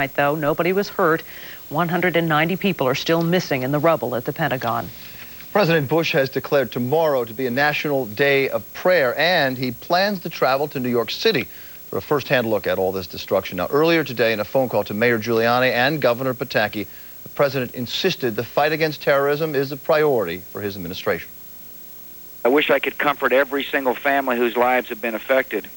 Though nobody was hurt, 190 people are still missing in the rubble at the Pentagon. President Bush has declared tomorrow to be a national day of prayer, and he plans to travel to New York City for a first-hand look at all this destruction. Now, earlier today, in a phone call to Mayor Giuliani and Governor Pataki, the president insisted the fight against terrorism is a priority for his administration. I wish I could comfort every single family whose lives have been affected.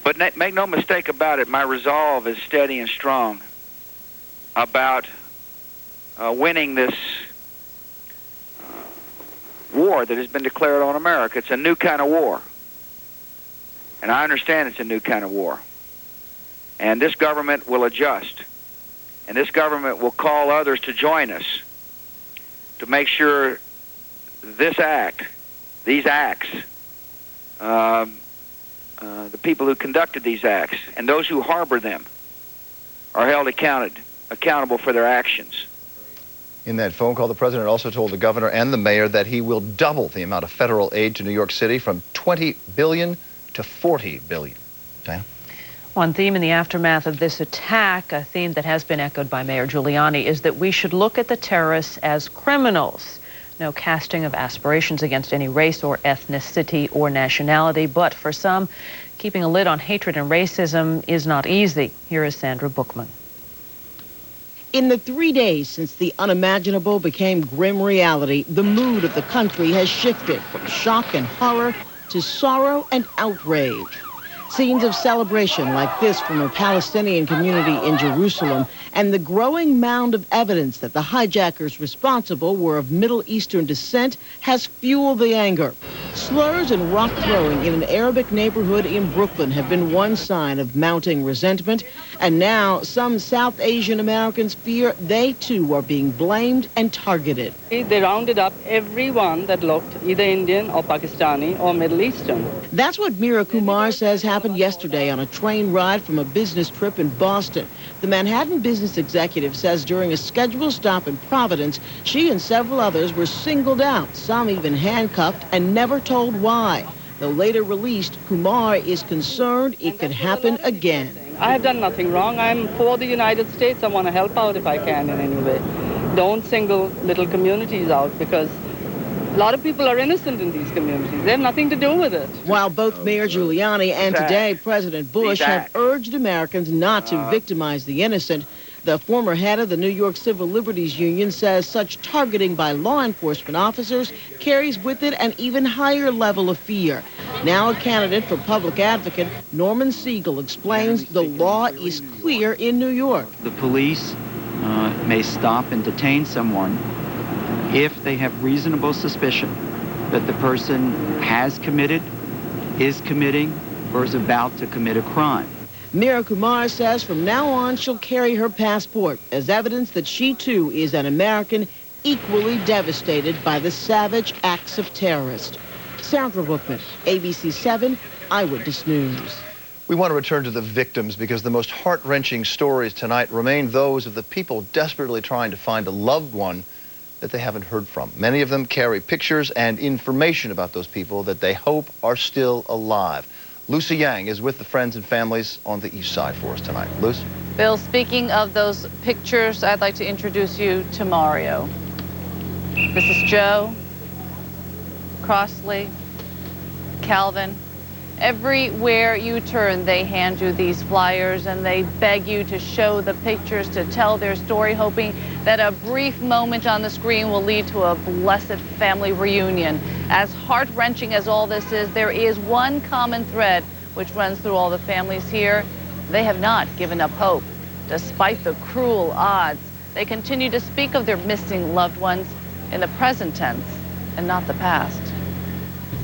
But make no mistake about it, my resolve is steady and strong about winning this war that has been declared on America. It's a new kind of war. And I understand it's a new kind of war. And this government will adjust. And this government will call others to join us to make sure these acts, the people who conducted these acts and those who harbor them are held accountable for their actions. In that phone call, the president also told the governor and the mayor that he will double the amount of federal aid to New York City from $20 billion to $40 billion. Diana? One theme in the aftermath of this attack, a theme that has been echoed by Mayor Giuliani, is that we should look at the terrorists as criminals. No casting of aspirations against any race or ethnicity or nationality, but for some, keeping a lid on hatred and racism is not easy. Here is Sandra Bookman. In the 3 days since the unimaginable became grim reality, the mood of the country has shifted from shock and horror to sorrow and outrage. Scenes of celebration like this from a Palestinian community in Jerusalem and the growing mound of evidence that the hijackers responsible were of Middle Eastern descent has fueled the anger. Slurs and rock throwing in an Arabic neighborhood in Brooklyn have been one sign of mounting resentment, and now some South Asian Americans fear they too are being blamed and targeted. They rounded up everyone that looked either Indian or Pakistani or Middle Eastern. That's what Meera Kumar says happened yesterday on a train ride from a business trip in Boston. The Manhattan business executive says during a scheduled stop in Providence, she and several others were singled out, some even handcuffed, and never told why. Though later released, Kumar is concerned it could happen again. I have done nothing wrong. I'm for the United States. I want to help out if I can in any way. Don't single little communities out, because a lot of people are innocent in these communities. They have nothing to do with it. While both Mayor Giuliani and today President Bush have urged Americans not to victimize the innocent, the former head of the New York Civil Liberties Union says such targeting by law enforcement officers carries with it an even higher level of fear. Now a candidate for public advocate, Norman Siegel, explains the law is clear in New York. The police may stop and detain someone if they have reasonable suspicion that the person has committed, is committing, or is about to commit a crime. Meera Kumar says from now on she'll carry her passport as evidence that she too is an American equally devastated by the savage acts of terrorists. Sandra Bookman, ABC7 Eyewitness News. We want to return to the victims because the most heart-wrenching stories tonight remain those of the people desperately trying to find a loved one that they haven't heard from. Many of them carry pictures and information about those people that they hope are still alive. Lucy Yang is with the friends and families on the east side for us tonight. Lucy? Bill, speaking of those pictures, I'd like to introduce you to Mario. This is Joe, Crossley, Calvin. Everywhere you turn, they hand you these flyers and they beg you to show the pictures, to tell their story, hoping that a brief moment on the screen will lead to a blessed family reunion. As heart-wrenching as all this is, there is one common thread which runs through all the families here. They have not given up hope. Despite the cruel odds, they continue to speak of their missing loved ones in the present tense and not the past.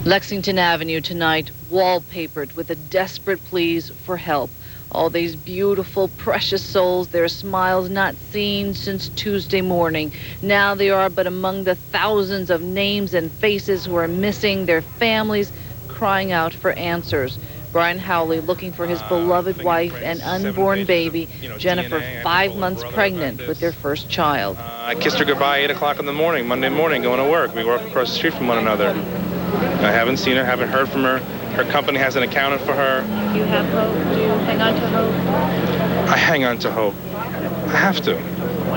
Lexington Avenue tonight, wallpapered with the desperate pleas for help. All these beautiful, precious souls, their smiles not seen since Tuesday morning. Now they are but among the thousands of names and faces who are missing, their families crying out for answers. Brian Howley looking for his beloved wife and unborn baby, Jennifer, 5 months pregnant with their first child. I kissed her goodbye at 8 o'clock in the morning, Monday morning, going to work. We work across the street from one another. I haven't seen her, haven't heard from her. Her company hasn't accounted for her. Do you have hope? Do you hang on to hope? I hang on to hope. I have to.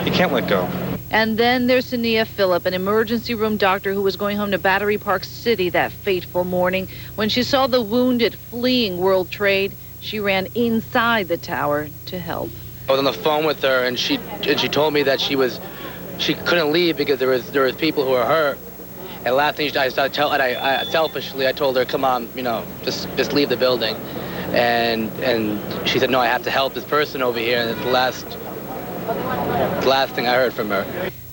You can't let go. And then there's Sania Phillip, an emergency room doctor who was going home to Battery Park City that fateful morning. When she saw the wounded fleeing World Trade, she ran inside the tower to help. I was on the phone with her, and she told me that she couldn't leave because there was people who were hurt. And last thing I started telling, I selfishly I told her, come on, just leave the building. And she said, no, I have to help this person over here. And it's the last thing I heard from her.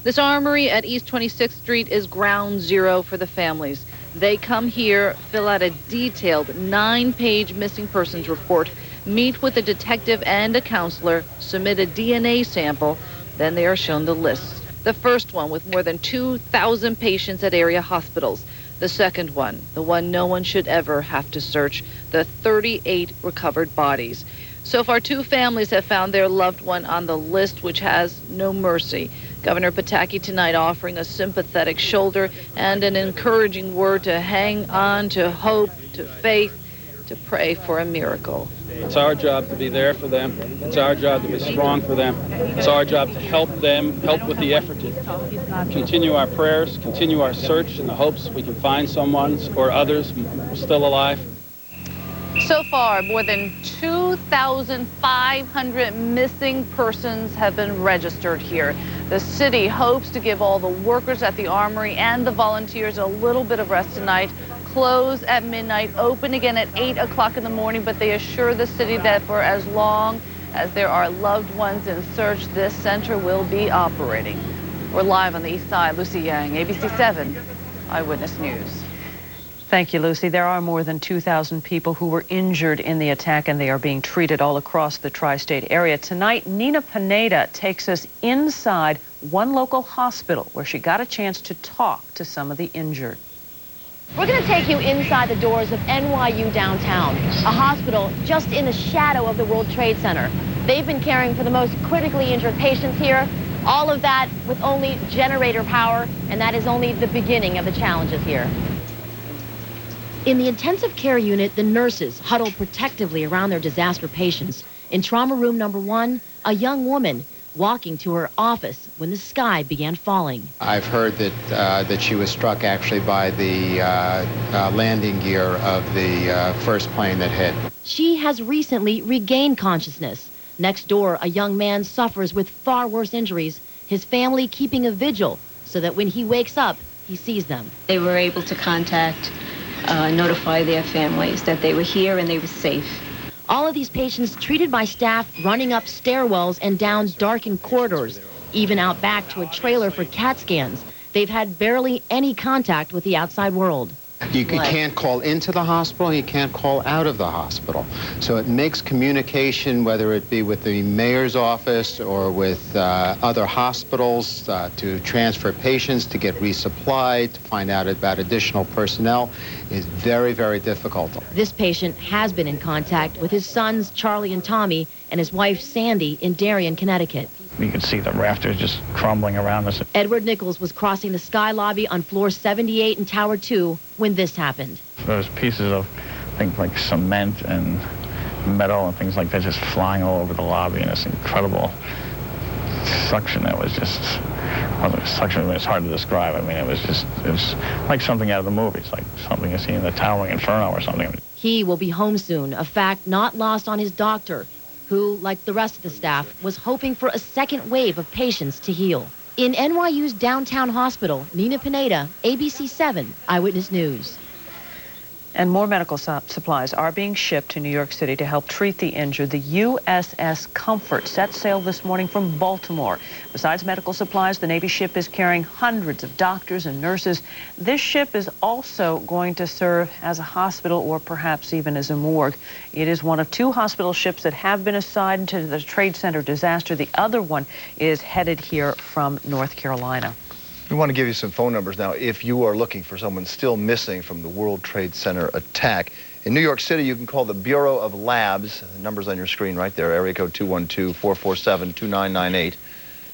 This armory at East 26th Street is ground zero for the families. They come here, fill out a detailed 9-page missing persons report, meet with a detective and a counselor, submit a DNA sample, then they are shown the list. The first one with more than 2,000 patients at area hospitals. The second one, the one no one should ever have to search, the 38 recovered bodies. So far, 2 families have found their loved one on the list, which has no mercy. Governor Pataki tonight offering a sympathetic shoulder and an encouraging word to hang on to hope, to faith, to pray for a miracle. It's our job to be there for them. It's our job to be strong for them. It's our job to help them, help with the effort to continue our prayers, continue our search in the hopes we can find someone or others still alive. So far, more than 2,500 missing persons have been registered here. The city hopes to give all the workers at the armory and the volunteers a little bit of rest tonight. Close at midnight, open again at 8 o'clock in the morning, but they assure the city that for as long as there are loved ones in search, this center will be operating. We're live on the east side. Lucy Yang, ABC 7 Eyewitness News. Thank you, Lucy. There are more than 2,000 people who were injured in the attack, and they are being treated all across the tri-state area. Tonight, Nina Pineda takes us inside one local hospital where she got a chance to talk to some of the injured. We're going to take you inside the doors of NYU downtown, a hospital just in the shadow of the World Trade Center. They've been caring for the most critically injured patients here, all of that with only generator power, and that is only the beginning of the challenges here. In the intensive care unit, the nurses huddled protectively around their disaster patients. In trauma room number 1, a young woman walking to her office when the sky began falling. I've heard that she was struck actually by the landing gear of the first plane that hit. She has recently regained consciousness. Next door, a young man suffers with far worse injuries, his family keeping a vigil so that when he wakes up, he sees them. They were able to notify their families that they were here and they were safe. All of these patients treated by staff running up stairwells and down darkened corridors, even out back to a trailer for CAT scans. They've had barely any contact with the outside world. You can't call into the hospital, you can't call out of the hospital. So it makes communication, whether it be with the mayor's office or with other hospitals to transfer patients, to get resupplied, to find out about additional personnel, is very, very difficult. This patient has been in contact with his sons, Charlie and Tommy, and his wife, Sandy, in Darien, Connecticut. You could see the rafters just crumbling around us. Edward Nichols was crossing the sky lobby on floor 78 in Tower 2 when this happened. There was pieces of things like cement and metal and things like that just flying all over the lobby, and this incredible suction that was just, well, the suction was hard to describe. I mean, it was like something out of the movies, like something you see in the Towering Inferno or something. He will be home soon, a fact not lost on his doctor, who, like the rest of the staff, was hoping for a second wave of patients to heal. In NYU's downtown hospital, Nina Pineda, ABC 7 Eyewitness News. And more medical supplies are being shipped to New York City to help treat the injured. The USS Comfort set sail this morning from Baltimore. Besides medical supplies, the Navy ship is carrying hundreds of doctors and nurses. This ship is also going to serve as a hospital or perhaps even as a morgue. It is one of 2 hospital ships that have been assigned to the Trade Center disaster. The other one is headed here from North Carolina. We want to give you some phone numbers now if you are looking for someone still missing from the World Trade Center attack. In New York City, you can call the Bureau of Labs. The number's on your screen right there, area code 212-447-2998.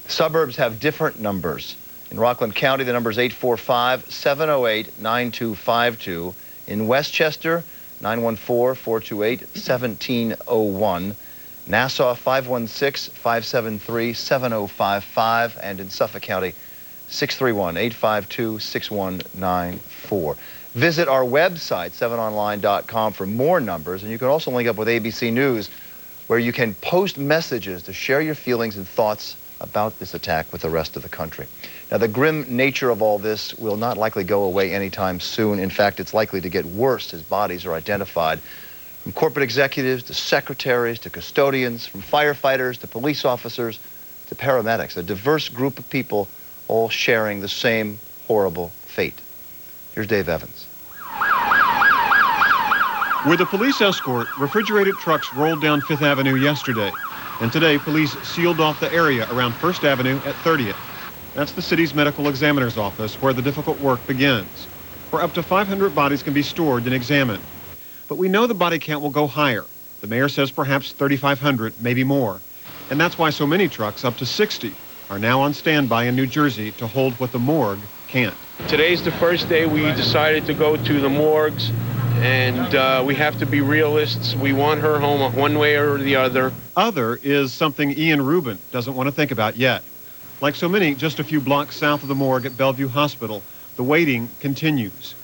Suburbs have different numbers. In Rockland County, the number is 845-708-9252. In Westchester, 914-428-1701. Nassau 516-573-7055, and in Suffolk County 631-852-6194. Visit our website, 7online.com, for more numbers, and you can also link up with ABC News, where you can post messages to share your feelings and thoughts about this attack with the rest of the country. Now, the grim nature of all this will not likely go away anytime soon. In fact, it's likely to get worse as bodies are identified. From corporate executives to secretaries to custodians, from firefighters to police officers to paramedics, a diverse group of people all sharing the same horrible fate. Here's Dave Evans. With a police escort, refrigerated trucks rolled down 5th Avenue yesterday. And today, police sealed off the area around 1st Avenue at 30th. That's the city's medical examiner's office, where the difficult work begins, where up to 500 bodies can be stored and examined. But we know the body count will go higher. The mayor says perhaps 3,500, maybe more. And that's why so many trucks, up to 60, are now on standby in New Jersey to hold what the morgue can't. Today's the first day we decided to go to the morgues, and we have to be realists. We want her home one way or the other. Other is something Ian Rubin doesn't want to think about yet. Like so many just a few blocks south of the morgue at Bellevue Hospital, the waiting continues.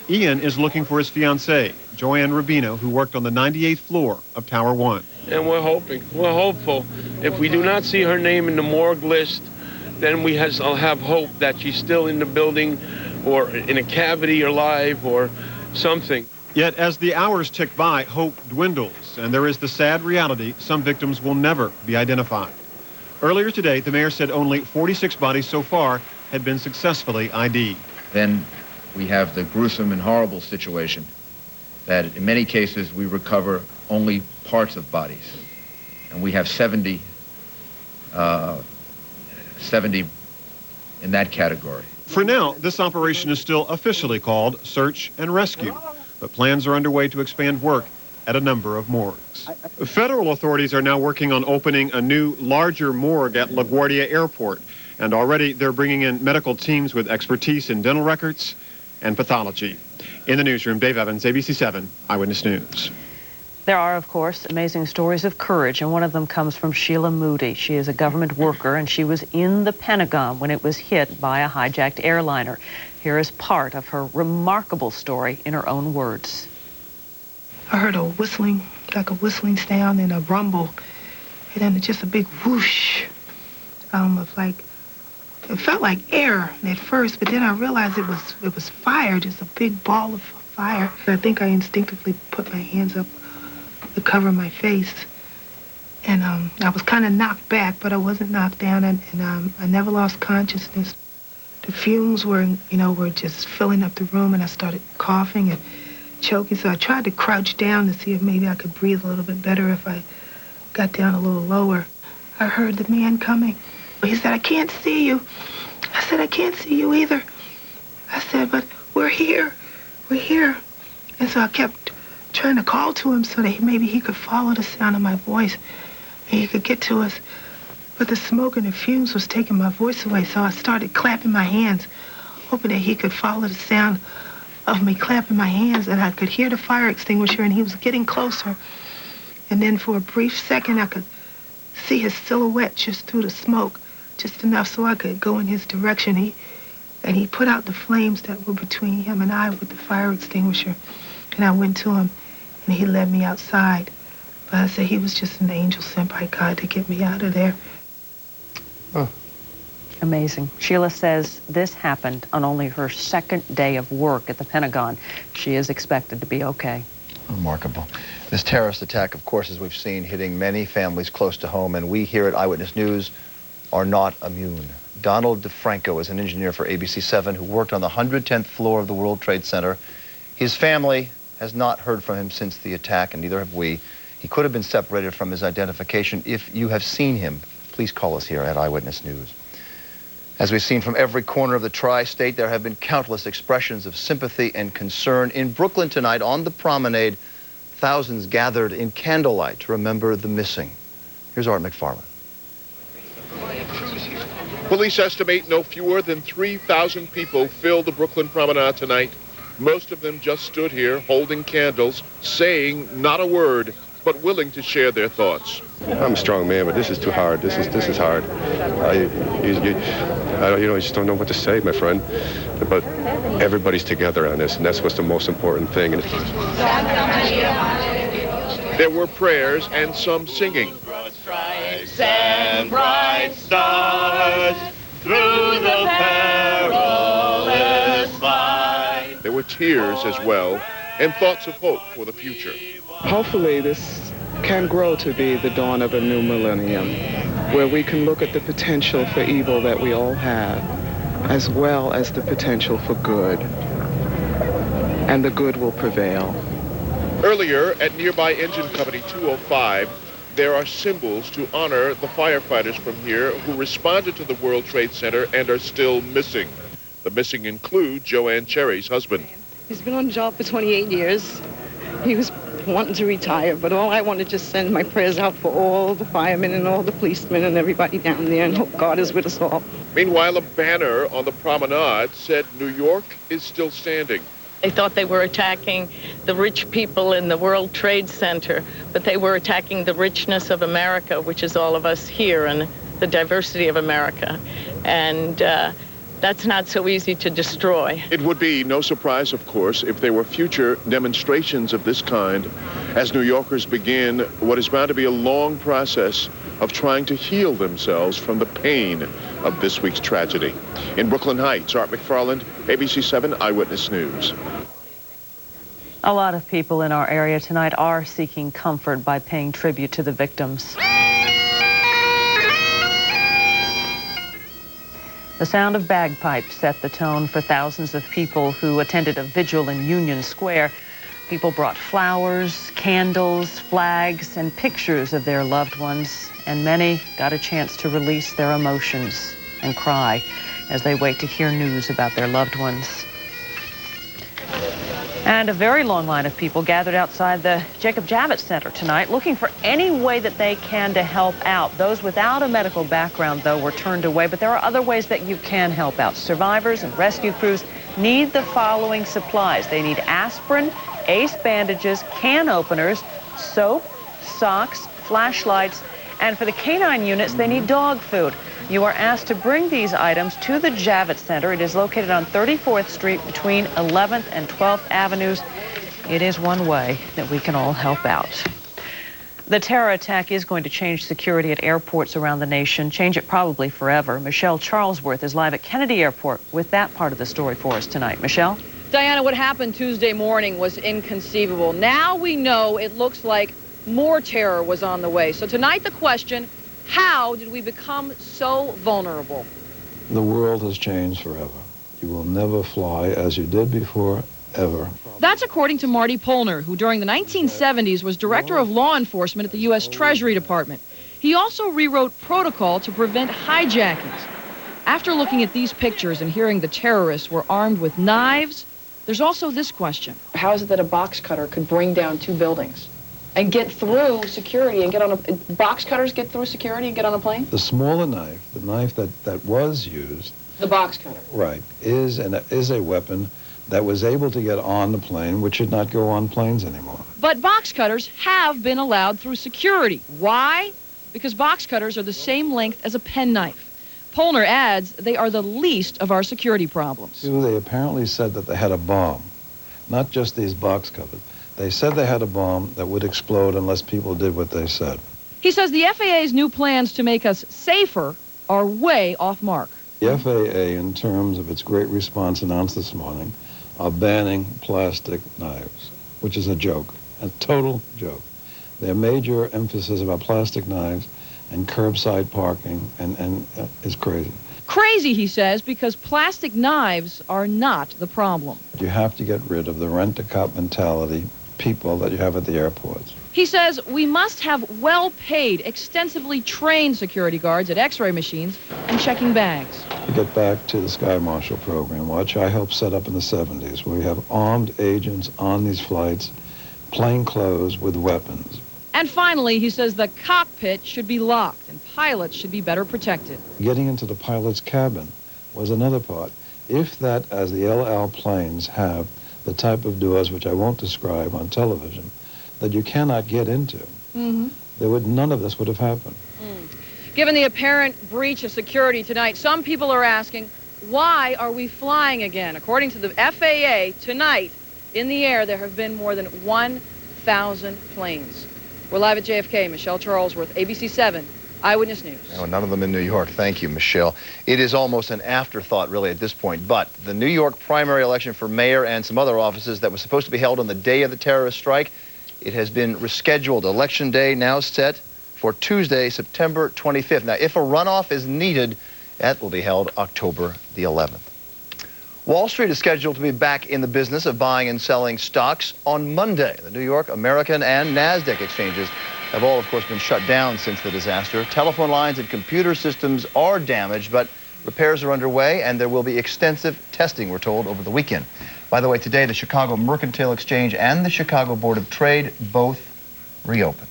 Ian is looking for his fiancée, Joanne Rubino, who worked on the 98th floor of Tower 1. And we're hopeful. If we do not see her name in the morgue list, then I'll have hope that she's still in the building or in a cavity alive or something. Yet as the hours tick by, hope dwindles, and there is the sad reality some victims will never be identified. Earlier today, the mayor said only 46 bodies so far had been successfully ID'd. Then we have the gruesome and horrible situation that in many cases we recover only parts of bodies. And we have 70 in that category. For now, this operation is still officially called Search and Rescue, but plans are underway to expand work at a number of morgues. Federal authorities are now working on opening a new, larger morgue at LaGuardia Airport, and already they're bringing in medical teams with expertise in dental records and pathology. In the newsroom, Dave Evans, ABC7 Eyewitness News. There are, of course, amazing stories of courage, and one of them comes from Sheila Moody. She is a government worker, and she was in the Pentagon when it was hit by a hijacked airliner. Here is part of her remarkable story in her own words. I heard a whistling, like a whistling sound and a rumble, and then just a big whoosh of like, it felt like air at first, but then I realized it was fire, just a big ball of fire. I think I instinctively put my hands up to cover my face, and I was kind of knocked back, but I wasn't knocked down, and I never lost consciousness. The fumes were just filling up the room, and I started coughing and choking, so I tried to crouch down to see if maybe I could breathe a little bit better if I got down a little lower. I heard the man coming. He said, "I can't see you." I said, "I can't see you either." I said, "But we're here. We're here." And so I kept trying to call to him so that maybe he could follow the sound of my voice and he could get to us. But the smoke and the fumes was taking my voice away, so I started clapping my hands, hoping that he could follow the sound of me clapping my hands, and I could hear the fire extinguisher, and he was getting closer. And then for a brief second, I could see his silhouette just through the smoke, just enough so I could go in his direction. He put out the flames that were between him and I with the fire extinguisher, and I went to him, and he led me outside. But I said he was just an angel sent by God to get me out of there. Oh. Amazing. Sheila says this happened on only her second day of work at the Pentagon. She is expected to be okay. Remarkable. This terrorist attack, of course, as we've seen, hitting many families close to home, and we here at Eyewitness News are not immune. Donald DeFranco is an engineer for ABC7 who worked on the 110th floor of the World Trade Center. His family has not heard from him since the attack, and neither have we. He could have been separated from his identification. If you have seen him, please call us here at Eyewitness News. As we've seen from every corner of the tri-state, there have been countless expressions of sympathy and concern. In Brooklyn tonight, on the promenade, thousands gathered in candlelight to remember the missing. Here's Art McFarland. Police estimate no fewer than 3,000 people filled the Brooklyn promenade tonight. Most of them just stood here holding candles, saying not a word. but willing to share their thoughts. I'm a strong man, but this is too hard. This is hard. You just don't know what to say, my friend. But everybody's together on this, and that's what's the most important thing. There were prayers and some singing. Stripes and bright stars through the perilous fight. There were tears as well, and thoughts of hope for the future. Hopefully this can grow to be the dawn of a new millennium, where we can look at the potential for evil that we all have, as well as the potential for good, and the good will prevail. Earlier, at nearby Engine Company 205, there are symbols to honor the firefighters from here who responded to the World Trade Center and are still missing. The missing include Joanne Cherry's husband. He's been on the job for 28 years. He was wanting to retire, but all I want to just send my prayers out for all the firemen and all the policemen and everybody down there, and hope God is with us all. Meanwhile, a banner on the promenade said New York is still standing. They thought they were attacking the rich people in the World Trade Center, but they were attacking the richness of America, which is all of us here, and the diversity of America. And that's not so easy to destroy. It would be no surprise, of course, if there were future demonstrations of this kind as New Yorkers begin what is bound to be a long process of trying to heal themselves from the pain of this week's tragedy. In Brooklyn Heights, Art McFarland, ABC7 Eyewitness News. A lot of people in our area tonight are seeking comfort by paying tribute to the victims. The sound of bagpipes set the tone for thousands of people who attended a vigil in Union Square. People brought flowers, candles, flags, and pictures of their loved ones, and many got a chance to release their emotions and cry as they wait to hear news about their loved ones. And a very long line of people gathered outside the Jacob Javits Center tonight looking for any way that they can to help out. Those without a medical background, though, were turned away, but there are other ways that you can help out. Survivors and rescue crews need the following supplies. They need aspirin, ace bandages, can openers, soap, socks, flashlights, and for the canine units, they need dog food. You are asked to bring these items to the Javits Center. It is located on 34th Street between 11th and 12th Avenues. It is one way that we can all help out. The terror attack is going to change security at airports around the nation, change it probably forever. Michelle Charlesworth is live at Kennedy Airport with that part of the story for us tonight. Michelle? Diana, what happened Tuesday morning was inconceivable. Now we know it looks like more terror was on the way. So tonight the question, how did we become so vulnerable? The world has changed forever. You will never fly as you did before, ever. That's according to Marty Polner, who during the 1970s was director of law enforcement at the U.S. Treasury Department. He also rewrote protocol to prevent hijackings. After looking at these pictures and hearing the terrorists were armed with knives, there's also this question. How is it that a box cutter could bring down two buildings and get through security and get on a... Box cutters get through security and get on a plane? The smaller knife, the knife that was used... The box cutter. Right, is a weapon that was able to get on the plane, which should not go on planes anymore. But box cutters have been allowed through security. Why? Because box cutters are the same length as a penknife. Polner adds they are the least of our security problems. They apparently said that they had a bomb, not just these box cutters. They said they had a bomb that would explode unless people did what they said. He says the FAA's new plans to make us safer are way off mark. The FAA, in terms of its great response announced this morning, are banning plastic knives, which is a joke, a total joke. Their major emphasis about plastic knives and curbside parking and is crazy. Crazy, he says, because plastic knives are not the problem. You have to get rid of the rent-a-cop mentality people that you have at the airports. He says we must have well-paid, extensively trained security guards at X-ray machines and checking bags. To get back to the Sky Marshal program, which I helped set up in the 70s, where we have armed agents on these flights, plain clothes with weapons. And finally, he says the cockpit should be locked and pilots should be better protected. Getting into the pilot's cabin was another part. If that, as the El Al planes have, the type of doors which I won't describe on television, that you cannot get into, none of this would have happened. Given the apparent breach of security tonight, some people are asking, why are we flying again? According to the FAA, tonight, in the air, there have been more than 1,000 planes. We're live at JFK. Michelle Charlesworth, ABC7, Eyewitness News. Oh, none of them in New York. Thank you, Michelle. It is almost an afterthought, really, at this point. But the New York primary election for mayor and some other offices that was supposed to be held on the day of the terrorist strike, it has been rescheduled. Election day now set for Tuesday, September 25th. Now, if a runoff is needed, that will be held October the 11th. Wall Street is scheduled to be back in the business of buying and selling stocks on Monday. The New York, American, and NASDAQ exchanges have all, of course, been shut down since the disaster. Telephone lines and computer systems are damaged, but repairs are underway, and there will be extensive testing, we're told, over the weekend. By the way, today, the Chicago Mercantile Exchange and the Chicago Board of Trade both reopened.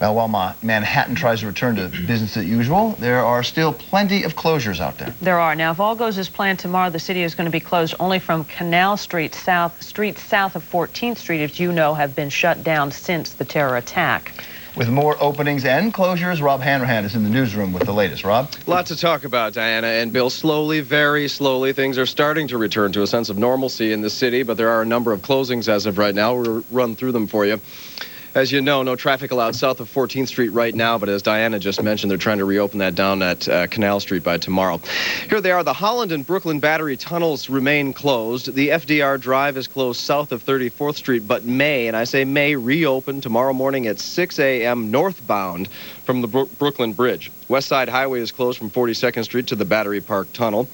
Well, while Manhattan tries to return to business as usual, there are still plenty of closures out there. There are. Now, if all goes as planned tomorrow, the city is going to be closed only from Canal Street south. Streets south of 14th Street, as you know, have been shut down since the terror attack. With more openings and closures, Robb Hanrahan is in the newsroom with the latest. Rob? Lots to talk about, Diana and Bill. Slowly, very slowly, things are starting to return to a sense of normalcy in the city, but there are a number of closings as of right now. We'll run through them for you. As you know, no traffic allowed south of 14th Street right now, but as Diana just mentioned, they're trying to reopen that down at Canal Street by tomorrow. Here they are. The Holland and Brooklyn Battery tunnels remain closed. The FDR Drive is closed south of 34th Street, but may, and I say may, reopen tomorrow morning at 6 a.m. northbound from the Brooklyn Bridge. West Side Highway is closed from 42nd Street to the Battery Park Tunnel.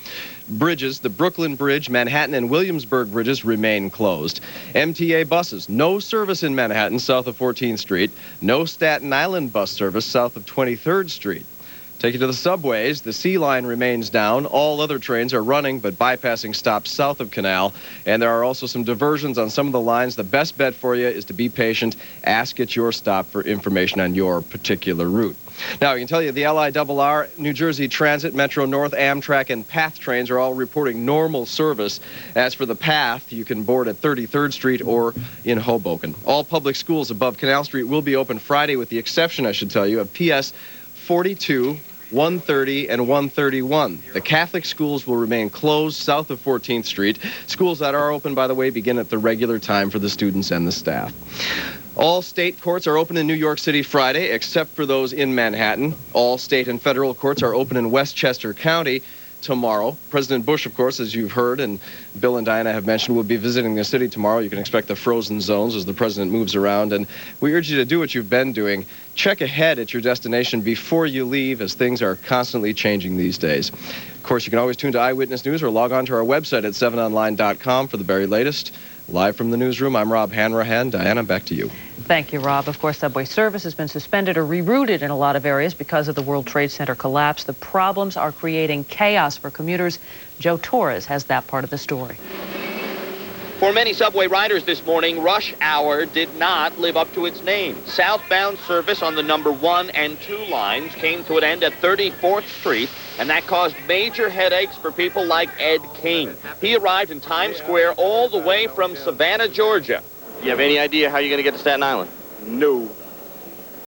Bridges, the Brooklyn Bridge, Manhattan, and Williamsburg bridges remain closed. MTA buses, no service in Manhattan south of 14th Street. No Staten Island bus service south of 23rd Street. Take you to the subways. The C line remains down. All other trains are running, but bypassing stops south of Canal. And there are also some diversions on some of the lines. The best bet for you is to be patient. Ask at your stop for information on your particular route. Now, I can tell you the LIRR, New Jersey Transit, Metro North, Amtrak, and PATH trains are all reporting normal service. As for the PATH, you can board at 33rd Street or in Hoboken. All public schools above Canal Street will be open Friday, with the exception, I should tell you, of PS 42, 130, and 131. The Catholic schools will remain closed south of 14th Street. Schools that are open, by the way, begin at the regular time for the students and the staff. All state courts are open in New York City Friday, except for those in Manhattan. All state and federal courts are open in Westchester County tomorrow. President Bush, of course, as you've heard, and Bill and Diana have mentioned, will be visiting the city tomorrow. You can expect the frozen zones as the president moves around. And we urge you to do what you've been doing. Check ahead at your destination before you leave, as things are constantly changing these days. Of course, you can always tune to Eyewitness News or log on to our website at 7online.com for the very latest. Live from the newsroom, I'm Robb Hanrahan. Diana, back to you. Thank you, Rob. Of course, subway service has been suspended or rerouted in a lot of areas because of the World Trade Center collapse. The problems are creating chaos for commuters. Joe Torres has that part of the story. For many subway riders this morning, rush hour did not live up to its name. Southbound service on the number 1 and 2 lines came to an end at 34th Street, and that caused major headaches for people like Ed King. He arrived in Times Square all the way from Savannah, Georgia. You have any idea how you're going to get to Staten Island? No.